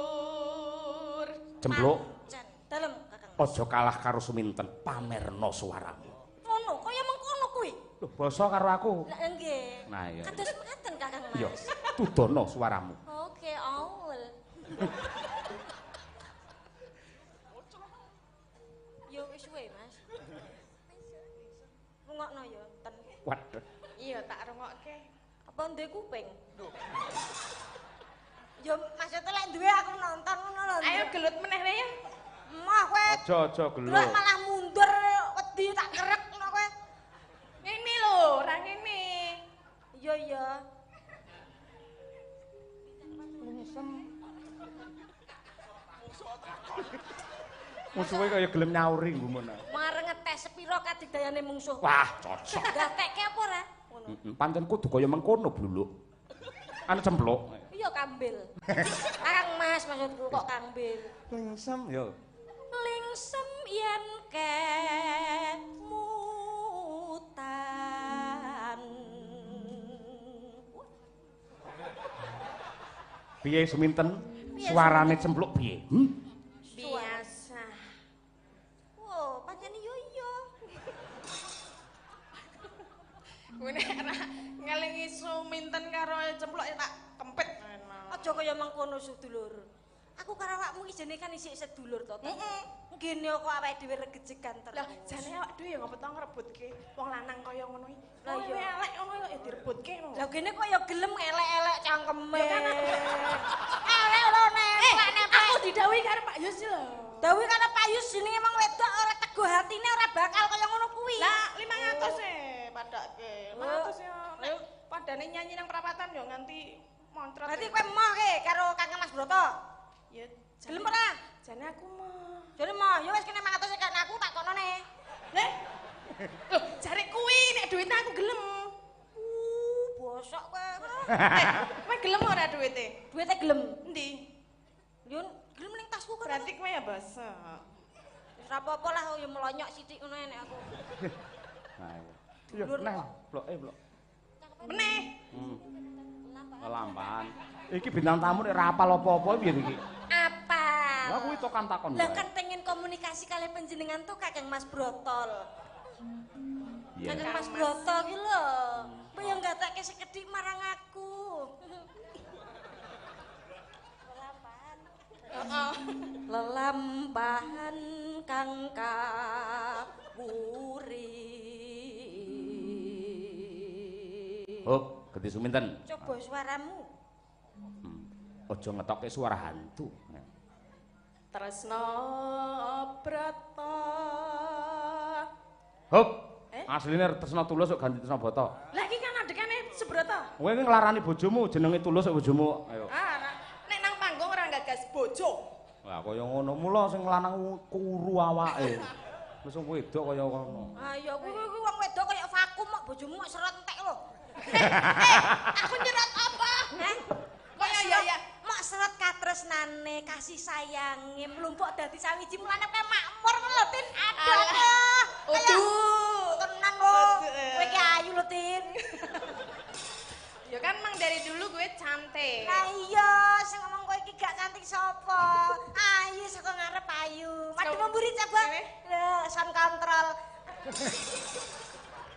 Nyingkur. Cempluk, Jan, dalem Kakang. aja kalah karo Suminten, pamerno suaramu. Ngono, kaya mengkono kuwi. Lho, basa karo aku. Lah nggih. Nah, iya. Kados mekaten Kakang Mas. Iya, tudono suaramu. Oke, awul. Yo wis suwe, Mas. Rungokno yo, ten. Waduh. Iya, tak rungokke. Apa ndek kuping? Yo maksudnya lek duwe aku nonton ngono lho. Ayo gelut meneh wae ya. Mah kowe. Aja Delok geluk. malah mundur wedi tak kerek ngono kowe. Ngene lho, ora ngene. Iya iya. Musuhe kaya gelem nyauri nggumun. Mareng ngetes sepiro kadigdayane mungsuh. Wah, cocok. Gatekke apa ora? Ngono. Pancen kudu kaya mengkono, Bluluk. Anu Cempluk. Iya kambil. Kang Mas maksudku kok kambil. Lingsem yo. Lingsem yen mutan. Piye Suminten? Suarane Cempluk piye? Biasa. Wow, pancen yo iya. Kuwi nek ora ngelingi Suminten karo Cempluk ya tak kempit. Aja kaya mengkono sedulur. Aku karo awakmu iki jane kan isih sedulur to. Heeh. Ngene kok awake dhewe regejegan terus. Lah jane awak dhewe ya ngopo to ngrebutke wong lanang kaya ngono iki. Lah Lah iya. elek ngono ya direbutke ngono. Lah kene kok ya gelem elek-elek cangkeme. Ya kan Elek lho nemplek-nemplek. Aku didhawuhi karo Pak Yus lho. Dawuh karo Pak Yus jenenge emang wedok ora teguh hatine ora bakal kaya ngono kuwi. Lah 500 padake. 500 ya nek padane nyanyi nang perapatan ya nganti moncrot. Berarti kowe emoh ke karo Kakang Mas Broto? ya Gelem ora? jane aku mah. Jane emoh, ya wis kene 500 kan aku tak konone. Leh. Loh, jare kuwi nek duitnya aku gelem. Bosok kowe. Kowe gelem ora duite? Duite gelem. Endi? Yo gelem ning tasku kok. Berarti kowe ya basa. Wis ora apa-apa lah yo melonyok sithik ngono nek aku. Nah, iya. Yo, nah, blok. Meneh. Lampan. Iki bintang tamu nek ra apal apa-apa piye iki? Apa? Lah kuwi to kan takon. Lah kan pengen komunikasi kali panjenengan tuh Kakang Mas Brotol. Iya. Kakang Mas Brotol ki lho. Kowe yo gatekke sekedhik marang aku. Lelampahan kang kapuri. Hop, ganti suminten. Coba suaramu. Aja ngetokke suara hantu. Tresno Brata. Hop. Asline tresna tulus kok ganti tresna bata. Lah iki kan adekane Sebrata. Kowe iki nglarani bojomu jenenge tulus kok bojomu. Ayo. Nek nang panggung ora gagas bojo. Lah kaya ngono mula sing lanang kuru awake. Wis wong wedok kaya ngono. Ayo kuwi wong wedok kaya vakum kok bojomu mok seret entek lho. Aku nyerat apa? Kaya ya mok seret katresnane, kasih sayange, mlumpuk dadi sawiji mulane kowe makmur lho Tin. Aduh. Aduh. Tenan lho. Kowe iki ayu lho Tin. Ya kan mang dari dulu gue cantik. Lah iya, sing ngomong kowe iki gak cantik sapa? Ayu saka ngarep ayu. Mati memburi coba. Lho, sound control.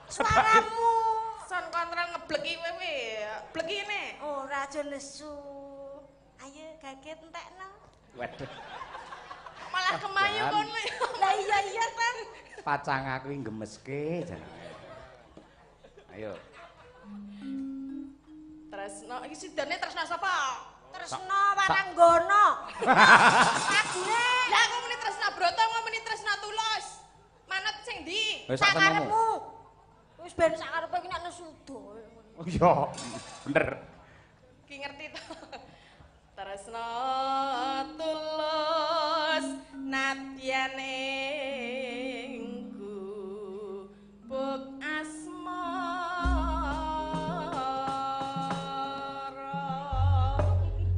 Suaramu. Sound control ngebleki wewe. Bleki ne. Ora aja nesu. Ayo gaget entekno. Waduh. Malah kemayu kono. Lah iya Tan. Pacang aku iki gemeske jenenge. Ayo. Tresno iki sidane Tresno sapa? Tresno Waranggono. Lagune. Lah aku muni Tresno Broto ngomeni Tresno Tulus. Manut sing ndi? Wis sak senengmu. Sakarepmu. Wis ben sakarepe iki nek nesu doe. Oh iya, bener. Ki ngerti to. Tresno Tulus nadyan ingku buk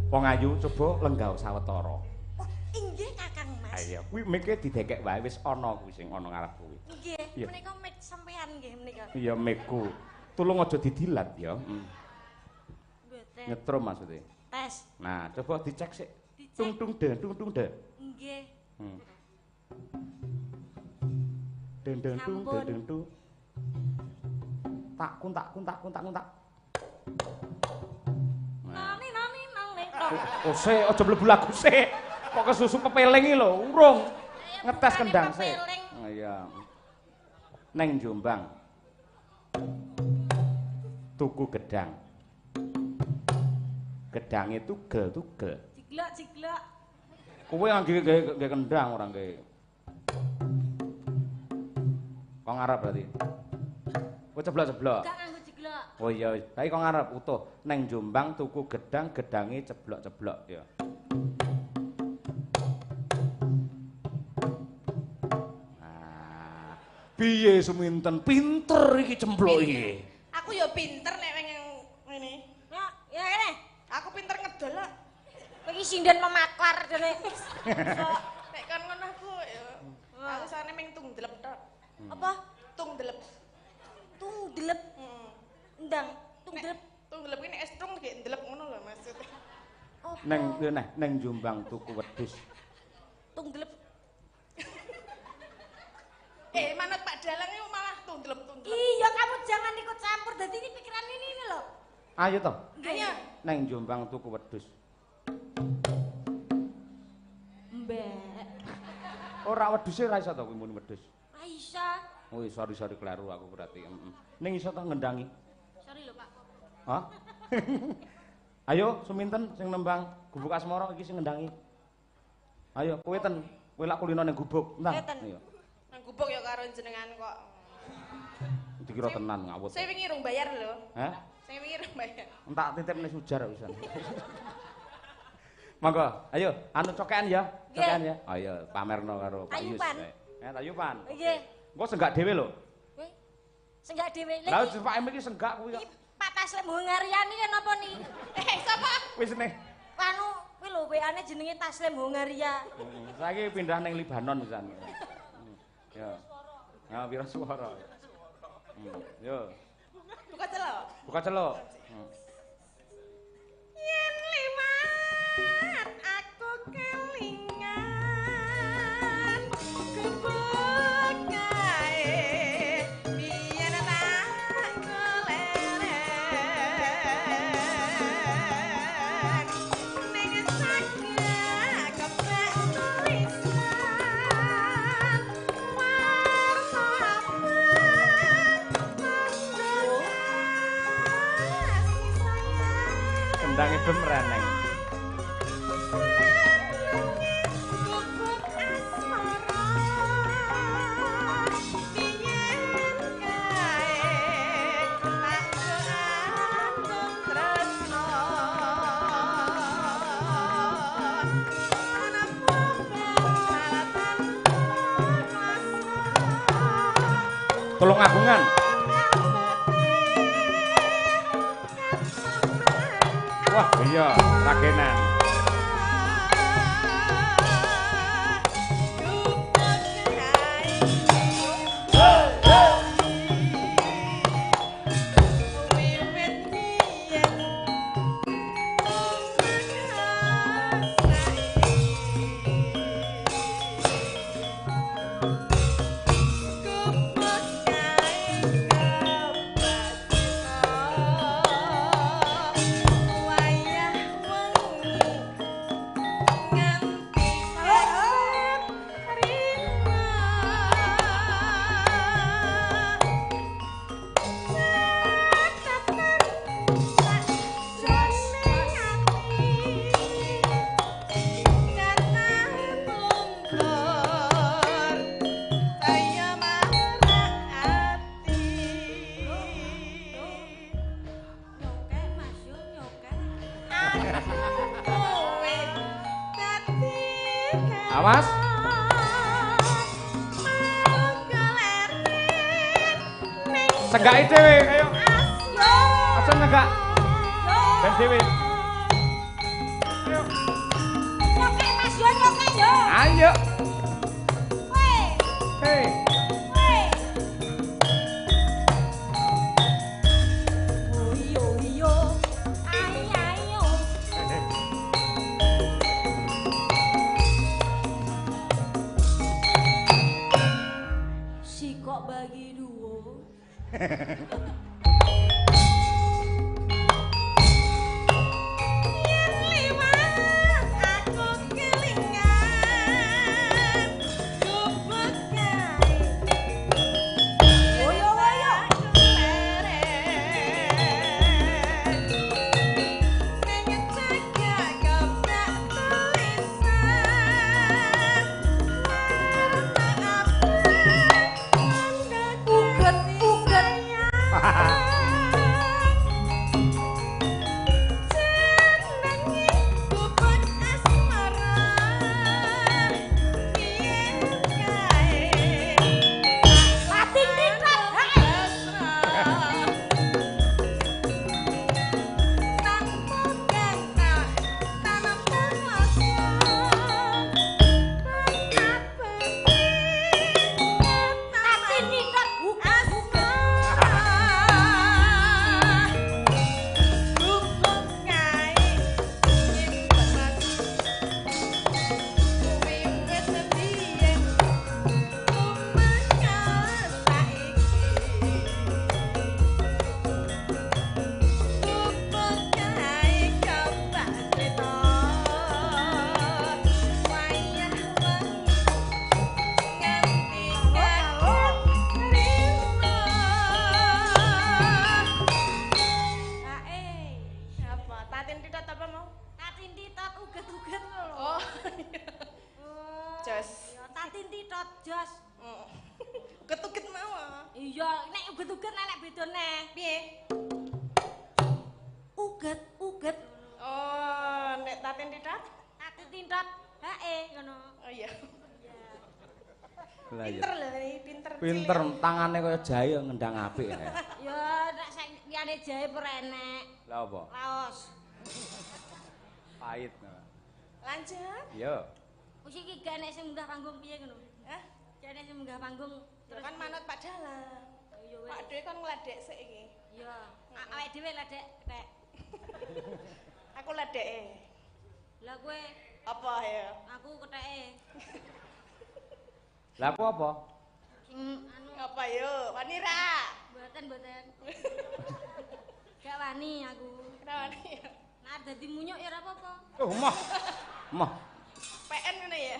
Wong ayu coba lenggah sawetara. Oh, inggih Kakang Mas. Ayo, kuwi mike didekek wae wis ana kuwi sing ana ngarep kuwi. Nggih, Iya. menika mik sampean nggih menika. Iya miku. Tulung aja didilat ya. Mboten. Nyetrum maksudnya. Tes. Nah, coba dicek sik. Dicek. Tung tung de, tung tung de. Nggih. Den den tung Sampun. den den tung. Tak kun tak kun tak kun tak kun tak. Nani nang ning. Oh, sik aja mlebu lagu sik. Kok kesusu pepeling iki lho, urung. Ngetes kendang sik. Oh iya. Neng Jombang. Tuku gedang. Gedang itu tugel. Jiglak. Kowe ngangge kendang ora ngge. Kok ngarep berarti? Kowe ceblok-ceblok. Gak nganggo jiglak. Oh iya, baik kok ngarep utuh. Neng Jombang tuku gedang, gedange ceblok-ceblok ya. Nah, piye seminten pinter iki cemplok iki. Aku ya pinter nek yang ngene. Ya kene. Aku pinter ngedol lah. Kowe iki sinden memaklar dene. Nek kan ngono aku ya. Aku sane ming tungdelep tok. Apa? Tungdelep. Tungdelep. Ndang, tungdelep. Tungdelep ini estrung nggih ndelep ngono lho maksudnya. Oh. Neng Jombang tuku wedhus. Tungdelep. Manut Pak Dalang itu malah tungdelep. Iya, kamu jangan ikut campur. Dadi ini pikiran ini loh. Ayo toh. Ayo. Neng Jombang tuku wedhus. Mbak. Ora wedhuse ra iso to kuwi muni wedhus. Aisyah. Oh, sorry kleru aku berarti. Ning iso to ngendangi. Sorry lho, Pak. Hah? Ayo seminten sing nembang gubuk asmara iki sing ngendangi. Ayo kowe ten, kowe lak kulino ning gubuk. Nang. Ayo. Nang gubuk ya karo jenengan kok. Dikira tenan ngawut. Saya wingi rung bayar lho. Hah? Saya wingi rung bayar. Entak titipne sujar pisan. Monggo, ayo anu cokean ya. Cokean ya. Ayo pamerno karo Pak Yus. Ayupan. Ayupan. Nggih. Engko senggak dhewe lho. Kowe senggak dhewe. Lah Pak Em iki senggak kuwi kok. Pak Taslem Hungariani kan apa nih? Sapa? Wis nih. Anu kuwi lho WA-ne jenenge Taslem Hungaria. Saiki pindah ning Libanon pisan. Ya. Ya pira suara. Yo. Buka celok. Buka celuk. Yen Gendang idem reneng. Tulung Agungan. Wah, iya, ragenan. Awas. Segak dhewe, ayo. Aja negak. Ben dhewe. Ayo. Nyokek Mas yo, nyokek yo. Ayo. Hei. Hei. Hei. Oyo yo. Ayo. Si kok bagi dua. Uget-uget mau. Iya, nek uget-uget nek bedone. Piye? Uget. Oh, nek tatin titot? Tatin titot. Hae ngono. Oh iya. Lah Pinter lho iki, pinter. Pinter, tangane kaya jahe ngendang apik ya. Ya, nek sakjane jahe ora enek. Lah apa? Raos. Pahit. Lanjut. Yo. Wis iki gak nek sing munggah panggung piye ngono? Hah? Jane sing munggah panggung Terus kan manut Pak Dalang. Iya wis. Pak Dhewe kan ngledek sik iki. Iya. Awake dhewe ledek tek. Aku ledeke. Lah kowe Apa ya? aku keteke. Lah aku apa? Sing anu Apa yo? Wani ra? mboten. Gak wani aku. Kenapa nih? Nek dadi munyuk ya ora apa-apa. Oh, mah. PN ngene ya.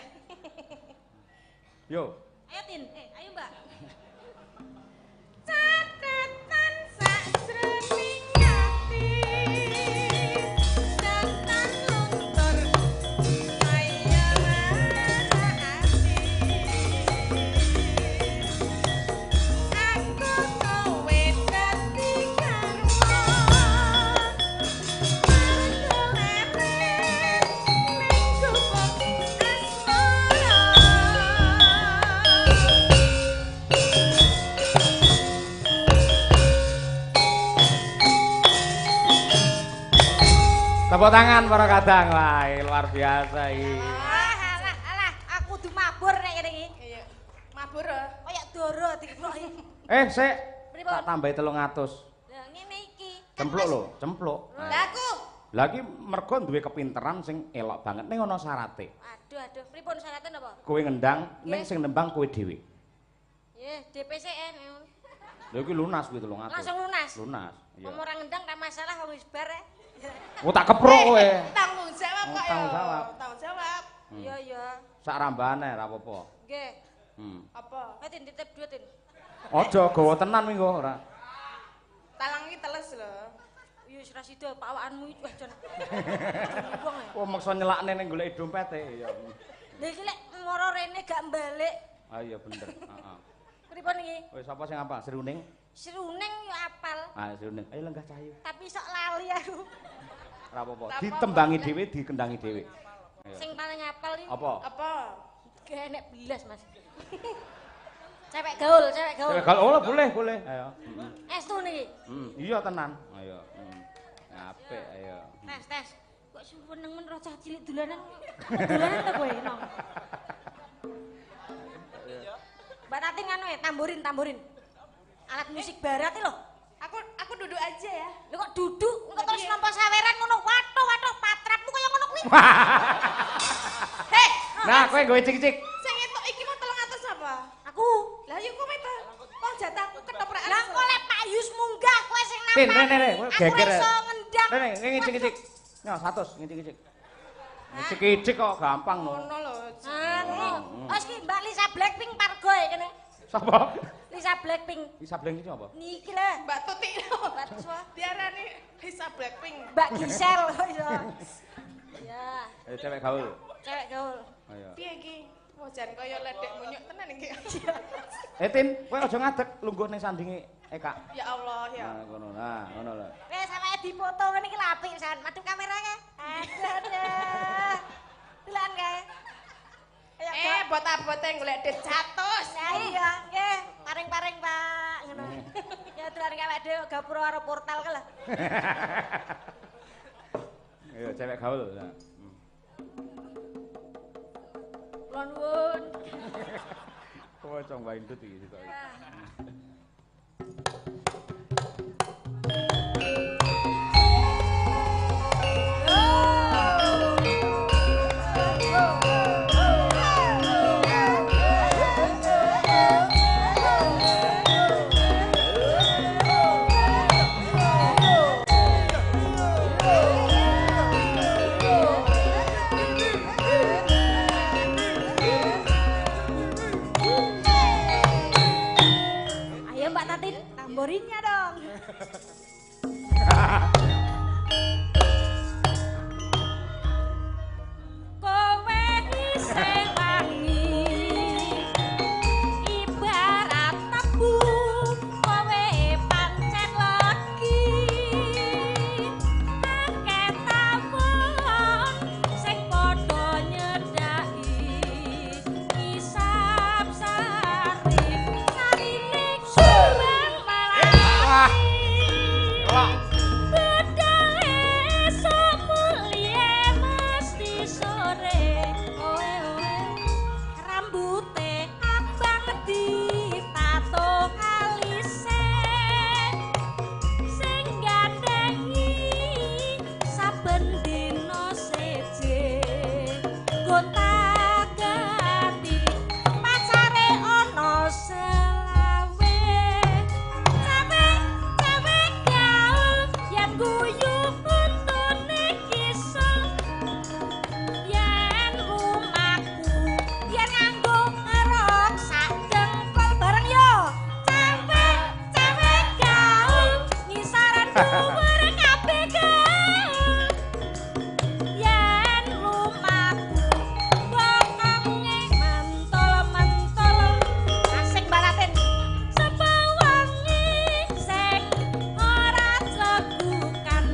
Yo. Ayo Tin, ayo Mbak. Catatan sajroning ati Tepuk tangan para kadang. Wah, luar biasa iki. Alah, aku kudu mabur nek ngene iki. Iya. Mabur. Kaya doro dikroki. Sik. Pripun? Tak tambahi 300. Lah ngene iki. Cempluk lho, cempluk. Lah aku. Lah iki mergo duwe kepinteran sing elok banget ning ana syarate. Aduh, pripun syaratnya napa? Kowe ngendang ning sing nembang kowe dhewe. Nggih, DPCN. Lha iki lunas kuwi 300. Langsung lunas. Lunas. Iya. Wong ora ngendang ra masalah wong wis bar. Oh tak keprok kowe. Tanggung jawab kok ya. Tanggung jawab. Tanggung jawab. Iya, iya. Sak rambane ra apa-apa. Nggih. Apa? Tin titip duit tin. Aja gawa tenan minggu ora. Talang iki teles lho. Iya wis ra sida pawakanmu iki wah jon. Wong e. Oh maksa nyelakne ning golek dompete ya. Lha iki lek moro rene gak balik. Ah iya bener, heeh. Pripun iki? Wis sapa sing apa? Seruning? Seruning yo apal. Ah seruning. Ayo lenggah cahayu. Tapi sok lali aku. Ora apa-apa. Ditembangi dhewe, dikendangi dhewe. Sing paling apal iki. Apa? Apa? Gak enek belas, Mas. Cewek gaul, cewek gaul. Kalau oh boleh, boleh. Ayo. Estu niki. Iya tenan. Ayo. Apik ayo. Tes. Kok seneng men roh cah cilik dolanan. Dolanan ta kowe, Nong? Mbak Tatin anu tamborin. Alat musik barat lho. Aku duduk aja ya. Lho kok duduk, engko terus nampa saweran ngono. Waduh, patrapmu kaya ngono kuwi. Hei, Nah, kowe nggowe cik-cik. sing entuk iki mau 300 apa? Aku. Lah yo kowe to. Kok jatahku ketoprakan. Lah kok lek Pak Yus munggah kowe sing nampa. Tin, rene, kowe Aku geger. iso ngendang. Rene, ngicik-ngicik. Nah, 100 ngicik-ngicik. Ngicik-ngicik kok gampang no. Ngono lho. Anu, wis ki Mbak Lisa Blackpink pargo ya kene. Sapa? Lisa Blackpink. Bisa bleng iki apa? Niki lho. Mbak Tuti. Mbak Tuswa. Diarani Lisa Blackpink. Mbak Gisel kok iso. Ya, Ayo cewek gaul. cewek gaul. Ayo. Piye iki? Oh jan kaya ledek munyuk tenan iki. Tin, kowe aja ngadeg lungguh ning sandinge Eka. Ya Allah ya. Nah, ngono. Nah, ngono lho. Wes sampe dipoto ngene iki lho apik san. Madhep kamera kae. Aduh. Delan kae. Ayo, Bot-bote golek dit 100. Nah iya, nggih. Paring-paring, Pak. Ngono. Ya delan kae dhewe gapura karo portal kae lho. Ayo cewek gaul. Nah. Kula nuwun. Kowe cong wae ndut iki sitok. Ayo Mbak Tatin, tamborinnya dong. Kowe isih wangi ibarat tebu, kowe pancen legi akeh tawon sing padha nyedaki isap sari sarining suweng Wah. Elok. Budal esok mulie mesti sore oe rambute abang ditato alise sing gandengi saben dina seje gonta-ganti pacare ana selawe cewek gaul yen guyu untune kisah yen rumahku yen nganggo ngerok sak dengkul bareng yo cewek gaul ngisaran dhuwur kabeh gaul yen rumahku bokonge mantul-mantul asik balatin sebawangi sing ora cegukan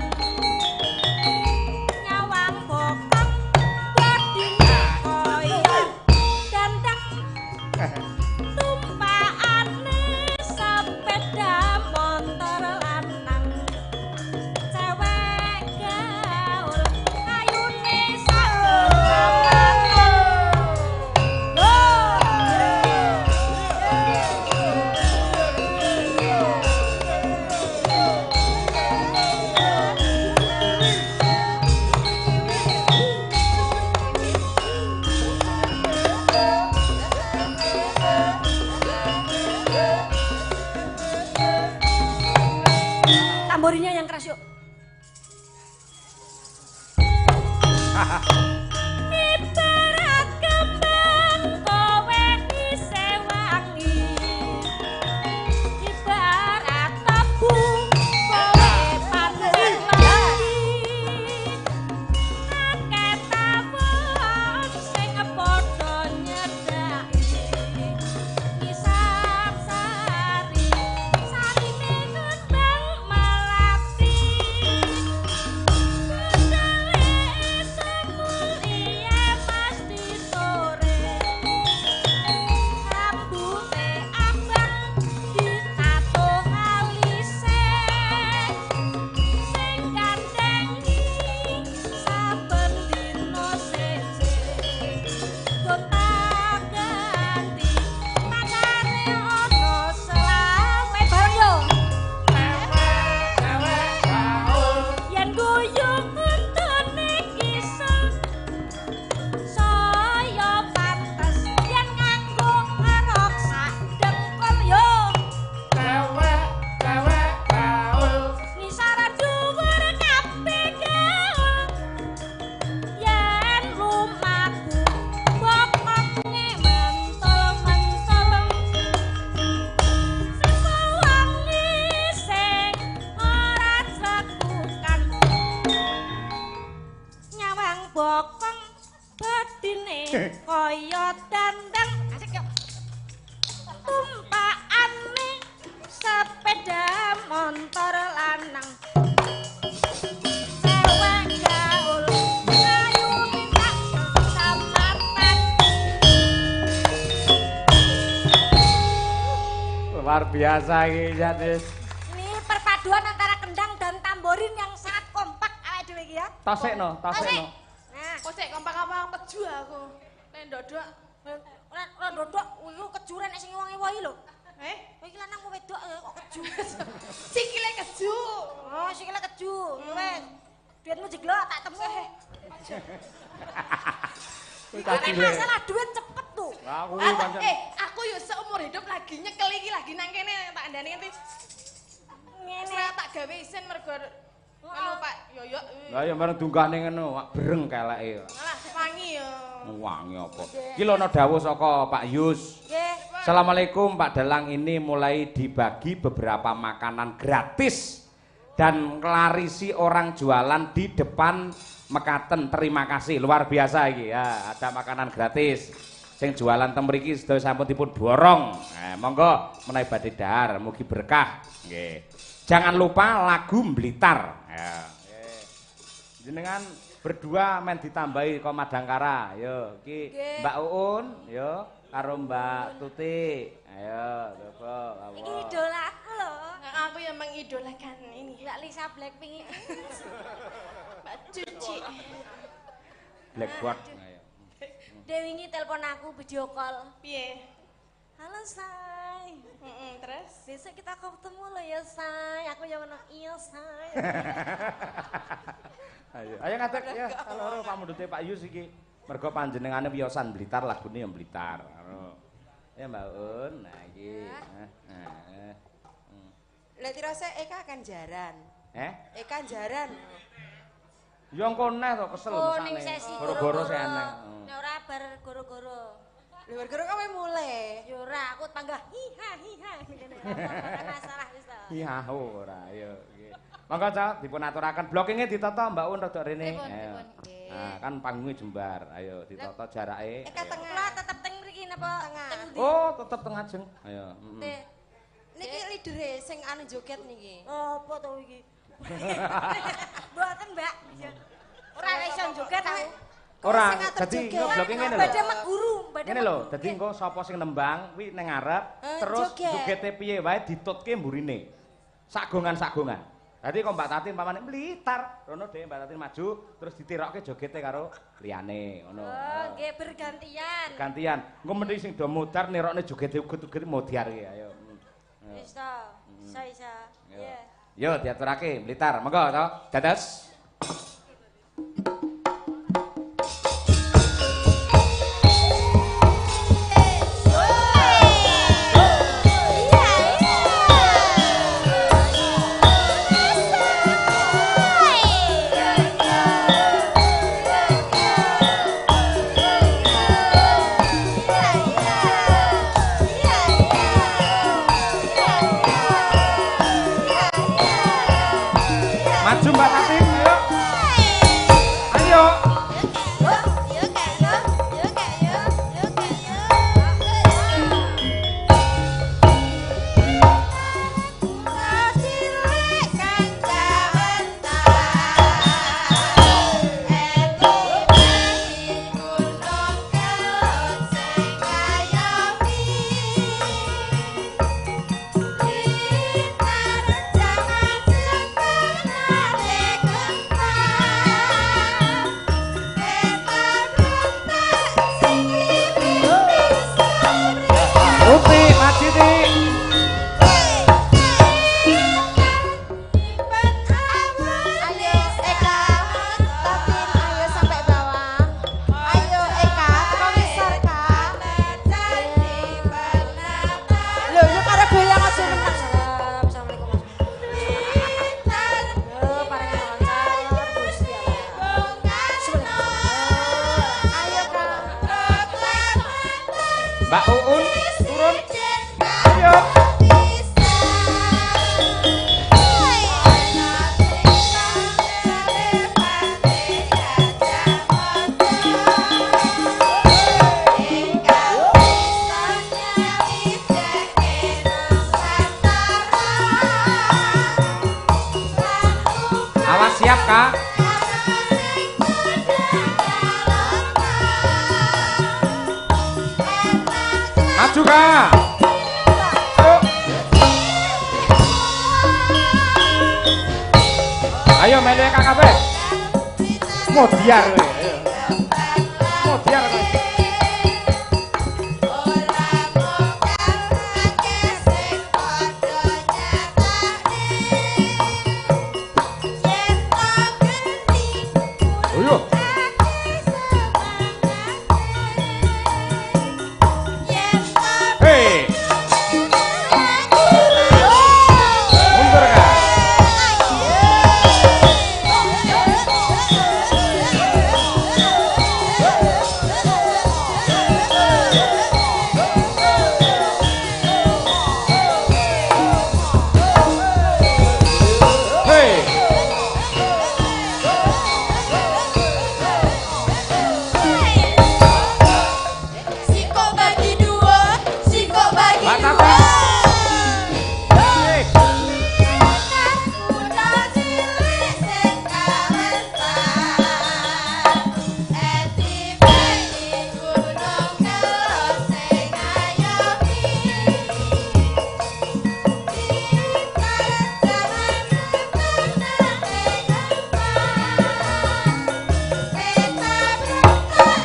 nyawang bokong bodine koyo dandang tumpakane sepeda motor lanang tamborinya yang keras yuk. Ibarat kembang kowe isih wangi, ibarat tebu kowe panen mati, akeh tawon sing padha nyedaki, ngisap sari sarine kembang melati. Bokong badine kaya dandang asik yo. Tumpakane sepeda motor lanang. Cewek gaul ayu minta samatan. Luar biasa iki Jatis. Ini perpaduan antara kendang dan tamborin yang sangat kompak awake dhewe iki ya. Tosekno. Nah, Kok sik kompak-kompak keju aku. Nek ndodok ora ndodok iku kejuran nek sing wangi-wangi lho. Kowe iki lanang mau wedok kok keju. sikile keju. Oh, sikile keju. Wes. Duitmu jeglo tak temu. Nek masalah duit cepet tuh. Aku Ah, aku yo seumur hidup lagi nyekel iki lagi nang kene tak andani nganti ngene tak gawe isin mergo anu Pak Yoyo. Lah ya marang dunggane ngono, wak bereng keleke. Alah wangi yo. Wangi apa? Iki lho ana dawuh saka Pak Yus. Nggih. Assalamualaikum Pak Dalang, ini mulai dibagi beberapa makanan gratis dan ngelarisi orang jualan di depan mekaten. Terima kasih, luar biasa iki ya, ada makanan gratis. Sing jualan teng mriki sedaya sampun dipun borong. Monggo menawi badhe dahar mugi berkah. Nggih. Jangan lupa lagu Blitar. Ya. Jenengan berdua main ditambahi Komadangkara. Yo, iki Mbak Uun, yo karo Mbak Tuti. Ayo, coba. Iki idolaku lho. Aku yang mengidolakan ini. Mbak Lisa Blackpink ini. Mbak Cuci. Blackboard. Ayo. Dewi ini telepon aku video call. Piye? Halo Say. Terus? Besok kita ketemu lo ya Say. Aku yang menang iya Say. Ayo ngadeg ya, kaloro pamundhute Pak Yus iki. Mergo panjenengane wiyosan Blitar, lagune yang Blitar. Ya Mbak Un, nah iki. Lah tirose Eka akan jaran. Eka jaran. Ya engko neh to kesel Oh, mesane. ning sesi Goro-goro sih aneh. Nek ora bar goro-goro. Lha gara-gara kowe mulai. Ya ora, aku tangga hiha ngene. Masalah wis to. Iya ora, ayo nggih. Monggo Cak dipun aturaken blokingnya ditata Mbak Un rada rene. Ayo. Nah, kan panggungnya jembar. Ayo ditata jarake. Eka tengah. Kula tetep teng mriki napa teng ndi? Oh, tetep tengah jeng. Ayo. Niki leadere sing anu joget niki. Apa to iki? Mboten, Mbak. Ora iso joget aku. Ora, Sing ngatur dadi joget. engko blokingnya ngene lho. Badhe meguru, badhe. Ngene lho, dadi engko sapa sing nembang kuwi ning ngarep, terus joget. jogete piye wae ditutke mburine. Sagongan-sagongan. Dadi kok Mbak Tatin pamane Blitar, rono dhewe Mbak Tatin maju terus ditirokke jogete karo liyane, ngono. Oh, nggih bergantian. Gantian. Engko mending sing do mudar nirokne jogete ugut-ugut modiar iki, ayo. Wis to. Isa. Iya. Yo diaturake Blitar, monggo to. Dados. Iya. Maju Mbak Tatin, yuk. Ayo. Ruti, maju Ti. Ayo Eka, Tatin, ayo sampai bawah. Ayo Eka, kau besar Kak. Loh, yuk karo goyang aja menang. Salam, assalamualaikum. Loh, parengan lancar, Gusti Allah. Ayo Kak. Mbak Uun, turun. Ayo. Awas siap, Kak. Maju, Kak. Ayo melu KKB. Modiar kowe. Ayo. Modiar kowe. Ayo. Hei. Mundur, Kak. Hei. Siko bagi dua, siko bagi Mbak dua. Tatin. Hei.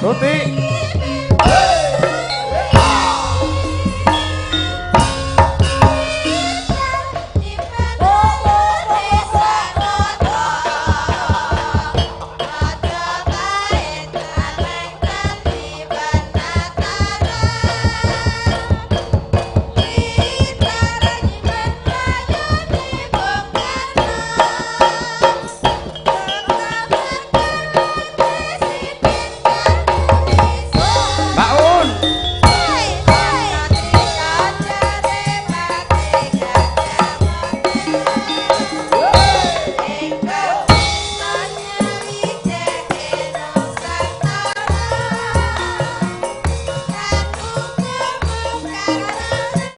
Tuti.